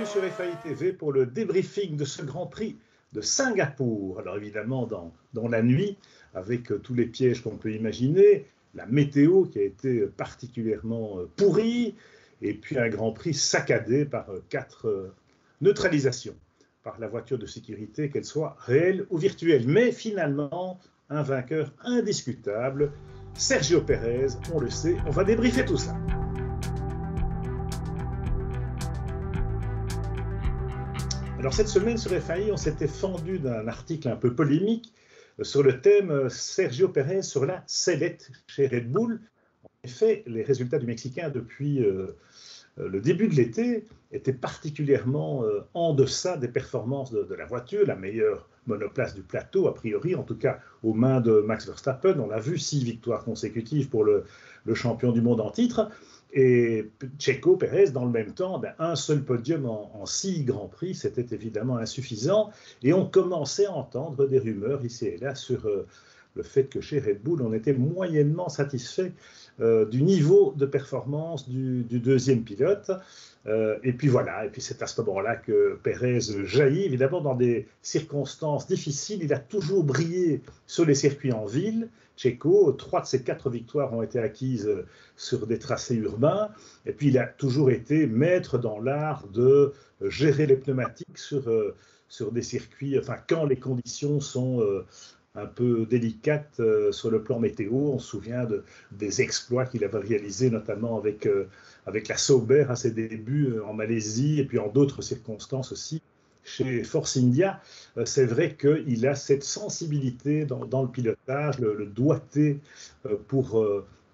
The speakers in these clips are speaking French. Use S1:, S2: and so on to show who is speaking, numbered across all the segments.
S1: sur FAI TV pour le débriefing de ce Grand Prix de Singapour. Alors évidemment, dans la nuit, avec tous les pièges qu'on peut imaginer, la météo qui a été particulièrement pourrie, et puis un Grand Prix saccadé par 4 neutralisations par la voiture de sécurité, qu'elle soit réelle ou virtuelle. Mais finalement, un vainqueur indiscutable, Sergio Pérez, on le sait, on va débriefer tout ça. Alors cette semaine sur FAI, on s'était fendu d'un article un peu polémique sur le thème Sergio Pérez sur la sellette chez Red Bull. En effet, les résultats du Mexicain depuis le début de l'été étaient particulièrement en deçà des performances de la voiture, la meilleure monoplace du plateau, a priori, en tout cas aux mains de Max Verstappen. On a vu 6 victoires consécutives pour le champion du monde en titre. Et Checo Pérez, dans le même temps, un seul podium en 6 Grands Prix, c'était évidemment insuffisant. Et on commençait à entendre des rumeurs ici et là sur le fait que chez Red Bull, on était moyennement satisfait du niveau de performance du deuxième pilote. Et puis voilà, et puis c'est à ce moment-là que Pérez jaillit, évidemment dans des circonstances difficiles. Il a toujours brillé sur les circuits en ville. Checo, 3 de ses 4 victoires ont été acquises sur des tracés urbains. Et puis il a toujours été maître dans l'art de gérer les pneumatiques sur des circuits, enfin quand les conditions sont un peu délicates sur le plan météo. On se souvient des exploits qu'il avait réalisés, notamment avec la Sauber à ses débuts en Malaisie et puis en d'autres circonstances aussi chez Force India. C'est vrai qu'il a cette sensibilité dans le pilotage, le doigté pour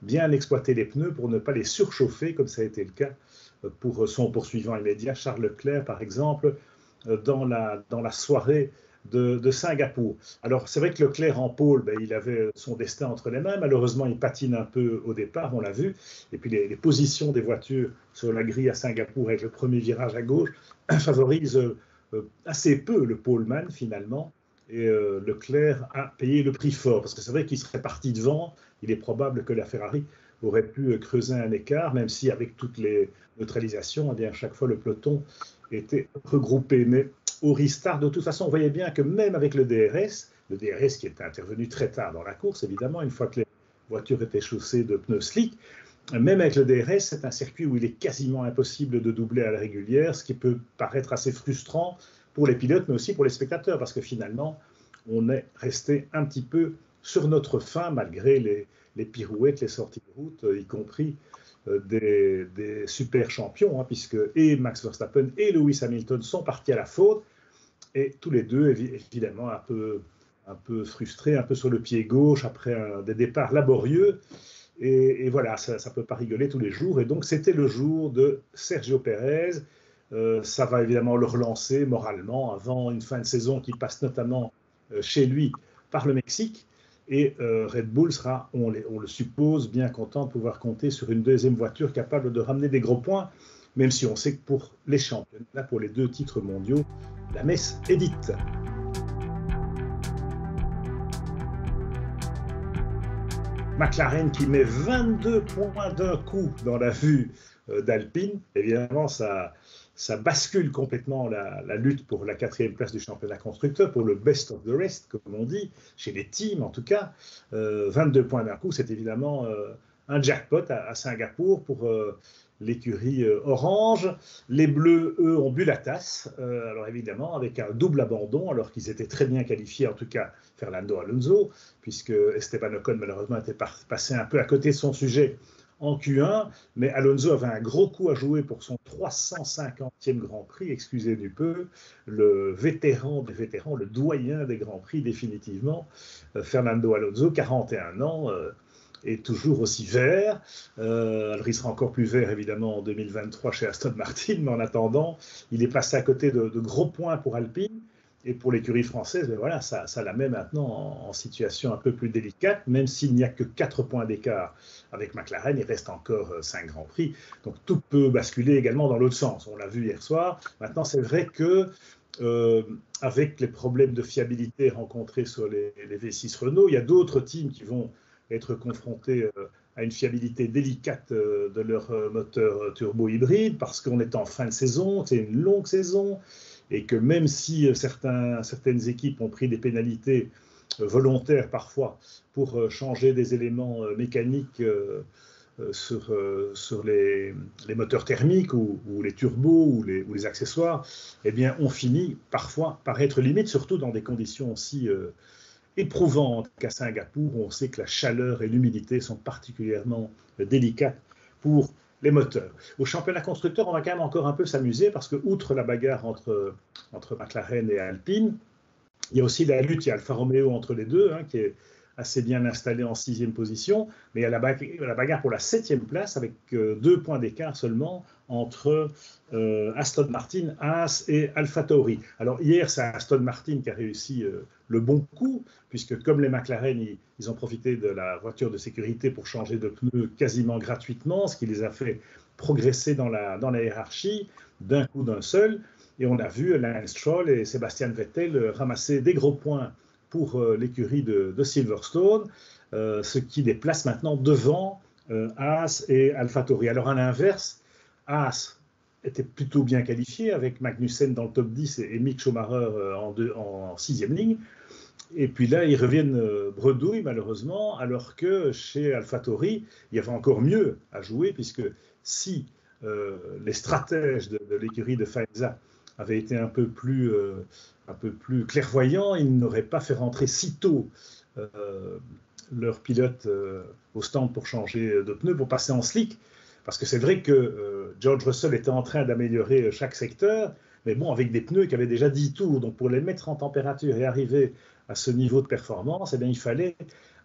S1: bien exploiter les pneus, pour ne pas les surchauffer, comme ça a été le cas pour son poursuivant immédiat, Charles Leclerc, par exemple, dans la soirée de Singapour. Alors, c'est vrai que Leclerc en pôle, il avait son destin entre les mains. Malheureusement, il patine un peu au départ, on l'a vu. Et puis, les positions des voitures sur la grille à Singapour, avec le premier virage à gauche, favorisent assez peu le poleman, finalement. Et Leclerc a payé le prix fort, parce que c'est vrai qu'il serait parti devant. Il est probable que la Ferrari aurait pu creuser un écart, même si avec toutes les neutralisations, à chaque fois, le peloton était regroupé. Mais au restart, de toute façon, on voyait bien que même avec le DRS qui était intervenu très tard dans la course, évidemment, une fois que les voitures étaient chaussées de pneus slick, même avec le DRS, c'est un circuit où il est quasiment impossible de doubler à la régulière, ce qui peut paraître assez frustrant pour les pilotes, mais aussi pour les spectateurs, parce que finalement, on est resté un petit peu sur notre faim, malgré les pirouettes, les sorties de route, y compris des super champions, puisque et Max Verstappen et Lewis Hamilton sont partis à la faute, et tous les deux, évidemment, un peu frustrés, un peu sur le pied gauche, après des départs laborieux. Et voilà, ça ne peut pas rigoler tous les jours. Et donc, c'était le jour de Sergio Pérez. Ça va évidemment le relancer moralement avant une fin de saison qui passe notamment chez lui par le Mexique. Et Red Bull sera, on le suppose, bien content de pouvoir compter sur une deuxième voiture capable de ramener des gros points, même si on sait que pour les championnats, pour les 2 titres mondiaux, la messe est dite. McLaren qui met 22 points d'un coup dans la vue d'Alpine. Évidemment, ça bascule complètement la lutte pour la 4e place du championnat constructeur, pour le best of the rest, comme on dit, chez les teams en tout cas. 22 points d'un coup, c'est évidemment un jackpot à Singapour pour l'écurie orange. Les Bleus, eux, ont bu la tasse, alors évidemment avec un double abandon, alors qu'ils étaient très bien qualifiés, en tout cas Fernando Alonso, puisque Esteban Ocon malheureusement était passé un peu à côté de son sujet en Q1, mais Alonso avait un gros coup à jouer pour son 350e Grand Prix, excusez du peu, le vétéran des vétérans, le doyen des Grands Prix définitivement, Fernando Alonso, 41 ans, est toujours aussi vert. Alors il sera encore plus vert évidemment en 2023 chez Aston Martin, mais en attendant, il est passé à côté de gros points pour Alpine. Et pour l'écurie française, voilà, ça la met maintenant en situation un peu plus délicate, même s'il n'y a que 4 points d'écart avec McLaren, il reste encore 5 Grands Prix. Donc tout peut basculer également dans l'autre sens. On l'a vu hier soir. Maintenant, c'est vrai que avec les problèmes de fiabilité rencontrés sur les V6 Renault, il y a d'autres teams qui vont être confrontés à une fiabilité délicate de leur moteur turbo-hybride, parce qu'on est en fin de saison, c'est une longue saison, et que même si certaines équipes ont pris des pénalités volontaires parfois pour changer des éléments mécaniques sur les moteurs thermiques ou les turbos ou les accessoires, eh bien, on finit parfois par être limite, surtout dans des conditions aussi éprouvantes qu'à Singapour, où on sait que la chaleur et l'humidité sont particulièrement délicates pour les moteurs. Au championnat constructeur, on va quand même encore un peu s'amuser parce que, outre la bagarre entre McLaren et Alpine, il y a aussi la lutte, il y a Alfa Romeo entre les deux, qui est assez bien installé en 6e position, mais il y a la bagarre pour la 7e place avec 2 points d'écart seulement entre Aston Martin, Haas et AlphaTauri. Alors hier, c'est Aston Martin qui a réussi le bon coup, puisque comme les McLaren, ils ont profité de la voiture de sécurité pour changer de pneus quasiment gratuitement, ce qui les a fait progresser dans la hiérarchie d'un coup d'un seul. Et on a vu Lance Stroll et Sebastian Vettel ramasser des gros points pour l'écurie de Silverstone, ce qui les place maintenant devant Haas et AlphaTauri. Alors à l'inverse, Haas était plutôt bien qualifié avec Magnussen dans le top 10 et Mick Schumacher en 6e ligne. Et puis là, ils reviennent bredouille, malheureusement, alors que chez AlphaTauri, il y avait encore mieux à jouer, puisque si les stratèges de l'écurie de Faenza avaient été un peu plus clairvoyants, ils n'auraient pas fait rentrer si tôt leur pilote au stand pour changer de pneus, pour passer en slick. Parce que c'est vrai que George Russell était en train d'améliorer chaque secteur, mais bon, avec des pneus qui avaient déjà 10 tours. Donc pour les mettre en température et arriver à ce niveau de performance, eh bien, il fallait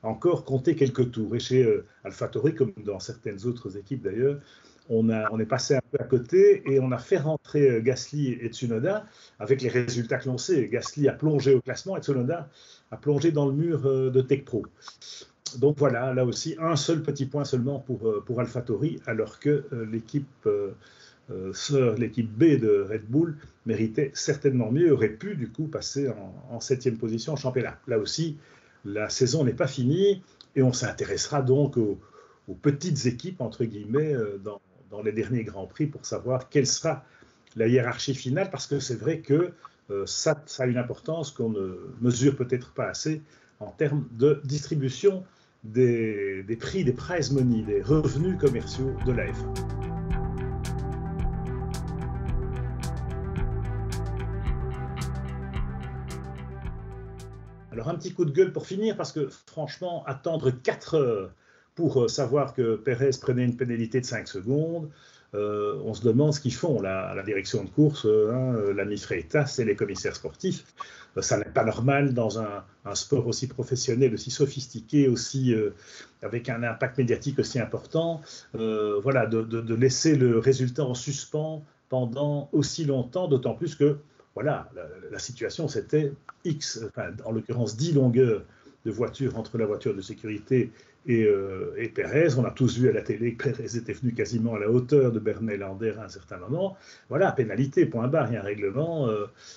S1: encore compter quelques tours. Et chez AlphaTauri, comme dans certaines autres équipes d'ailleurs, on est passé un peu à côté et on a fait rentrer Gasly et Tsunoda avec les résultats que l'on sait. Gasly a plongé au classement et Tsunoda a plongé dans le mur de Tech Pro. Donc voilà, là aussi, un seul petit point seulement pour AlphaTauri, alors que l'équipe B de Red Bull méritait certainement mieux, aurait pu du coup passer en 7e position en championnat. Là aussi, la saison n'est pas finie et on s'intéressera donc aux petites équipes, entre guillemets, dans les derniers Grands Prix pour savoir quelle sera la hiérarchie finale, parce que c'est vrai que ça a une importance qu'on ne mesure peut-être pas assez en termes de distribution des prix, des prize money, des revenus commerciaux de la F1. Alors un petit coup de gueule pour finir, parce que franchement, attendre 4 heures pour savoir que Pérez prenait une pénalité de 5 secondes, on se demande ce qu'ils font, la direction de course, l'ami Freitas et les commissaires sportifs. Ça n'est pas normal dans un sport aussi professionnel, aussi sophistiqué, aussi avec un impact médiatique aussi important, de laisser le résultat en suspens pendant aussi longtemps, d'autant plus que voilà, la situation, c'était en l'occurrence 10 longueurs de voiture entre la voiture de sécurité et Pérez. On a tous vu à la télé que Pérez était venu quasiment à la hauteur de Bernie Lander à un certain moment. Voilà, pénalité, point barre, il y a un règlement,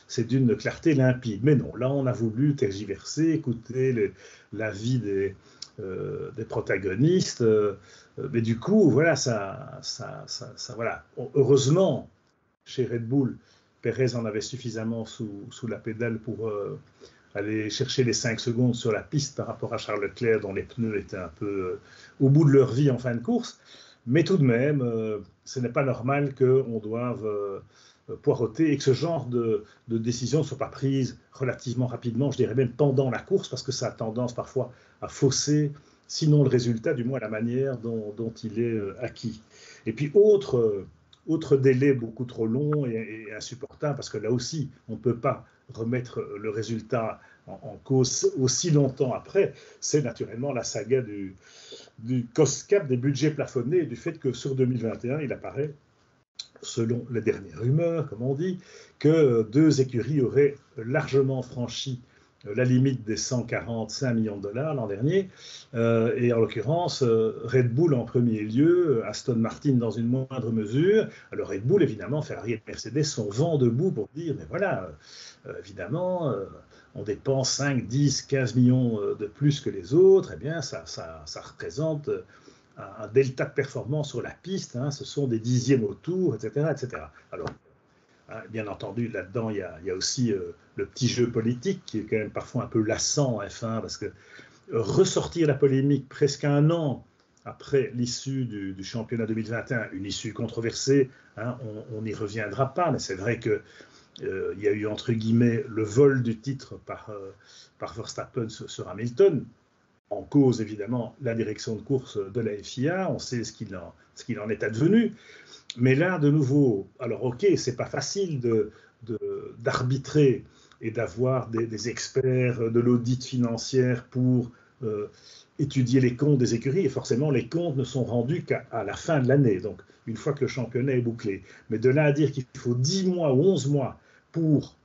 S1: c'est d'une clarté limpide. Mais non, là, on a voulu tergiverser, écouter l'avis des protagonistes. Mais du coup, voilà, voilà. Heureusement, chez Red Bull, Pérez en avait suffisamment sous la pédale pour aller chercher les 5 secondes sur la piste par rapport à Charles Leclerc, dont les pneus étaient un peu au bout de leur vie en fin de course. Mais tout de même, ce n'est pas normal qu'on doive poireauter et que ce genre de décision ne soit pas prise relativement rapidement, je dirais même pendant la course, parce que ça a tendance parfois à fausser, sinon le résultat, du moins la manière dont il est acquis. Et puis autre délai beaucoup trop long et insupportable, parce que là aussi, on ne peut pas remettre le résultat en cause aussi longtemps après, c'est naturellement la saga du cost cap, des budgets plafonnés, et du fait que sur 2021, il apparaît, selon les dernières rumeurs, comme on dit, que 2 écuries auraient largement franchi la limite des 145 millions de dollars l'an dernier, et en l'occurrence Red Bull en premier lieu, Aston Martin dans une moindre mesure. Alors Red Bull, évidemment, Ferrari et Mercedes sont vent debout pour dire, mais voilà, évidemment, on dépense 5, 10, 15 millions de plus que les autres, eh bien ça représente un delta de performance sur la piste, hein, ce sont des dixièmes au tour, etc. etc. Alors, hein, bien entendu, là-dedans, il y a aussi le petit jeu politique qui est quand même parfois un peu lassant en F1, parce que ressortir la polémique presque un an après l'issue du championnat 2021, une issue controversée, hein, on n'y reviendra pas, mais c'est vrai que il y a eu entre guillemets le vol du titre par Verstappen sur Hamilton, en cause évidemment la direction de course de la FIA, on sait ce qu'il en est advenu, mais là de nouveau, alors ok, c'est pas facile d'arbitrer et d'avoir des experts de l'audit financière pour étudier les comptes des écuries, et forcément les comptes ne sont rendus qu'à la fin de l'année, donc une fois que le championnat est bouclé. Mais de là à dire qu'il faut 10 mois ou 11 mois pour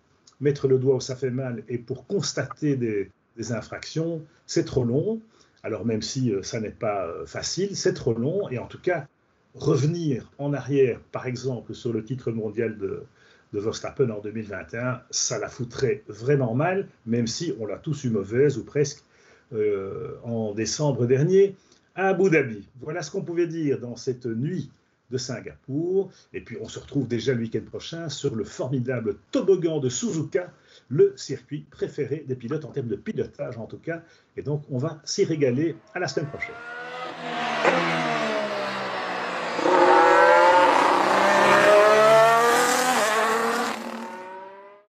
S1: mettre le doigt où ça fait mal et pour constater des infractions, c'est trop long. Alors même si ça n'est pas facile, c'est trop long, et en tout cas, revenir en arrière, par exemple, sur le titre mondial de Verstappen en 2021, ça la foutrait vraiment mal, même si on l'a tous eu mauvaise, ou presque, en décembre dernier, à Abu Dhabi. Voilà ce qu'on pouvait dire dans cette nuit de Singapour. Et puis on se retrouve déjà le week-end prochain sur le formidable toboggan de Suzuka, le circuit préféré des pilotes en termes de pilotage en tout cas. Et donc on va s'y régaler. À la semaine prochaine.